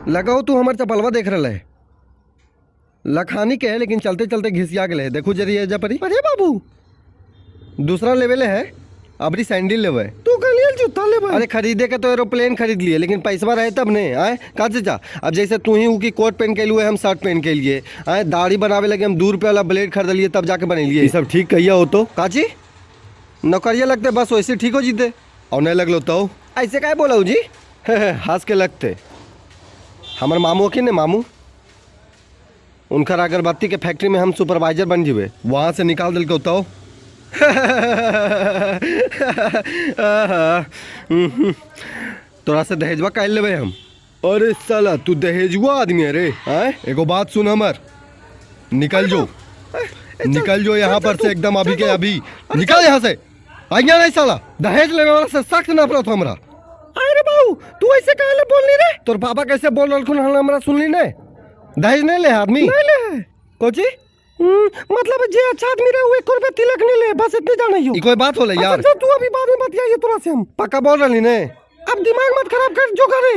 लगाओ तू हमार चपलवा देख रहा है, लखानी के है लेकिन चलते चलते घिसिया गए। देखो जरी है जपरी। अरे बाबू दूसरा लेवल है, अबरी सैंडल लेवे। तू कलियल जूता लेवे। अरे खरीदे के तो एरोप्लेन खरीद लिए, लेकिन पैसा रहे तब ने आए का चाचा। अब जैसे तू ही की कोट पहन के लिए, हम शर्ट पहन के लिए आए, दाढ़ी बनावे लगे हम 2 रुपये वाला ब्लेड खरीद लिए तब जाके बनेलिए। ये सब ठीक कहिया हो तो काची नौकरिया लगते बस वैसे ठीक हो जीते और नहीं लगलो तो ऐसे क्या बोला जी। हंस के लगते हमारे मामू की ने मामू, उनका अगरबत्ती के फैक्ट्री में हम सुपरवाइजर बन जीवे, वहाँ से निकाल दिल के होता हो। तोरा से दहेजवा काल लेवे हम। अरे साला तू दहेजुआ आदमी है रे। एगो बात सुन हमर, निकल जो निकल जो यहाँ पर से एकदम अभी के अभी निकल यहाँ से। आइया नहीं साला, दहेज लेने वाला से सख्त नफरत हमरा। अरे बाबू तू ऐसे काहे बोल नहीं रे? तोर पापा कैसे बोल रहा हमरा सुन ली ने? दहेज नहीं ले आदमी नहीं ले कोची मतलब जे अच्छा आदमी रहे हुए रुपये तिलक नहीं ले, बस इतने जाना ही हो। कोई बात हो ले यार। अच्छा तू अभी बाद में बतियाइए तोरा से हम पक्का बोल रही ने। अब दिमाग मत खराब कर जो करे।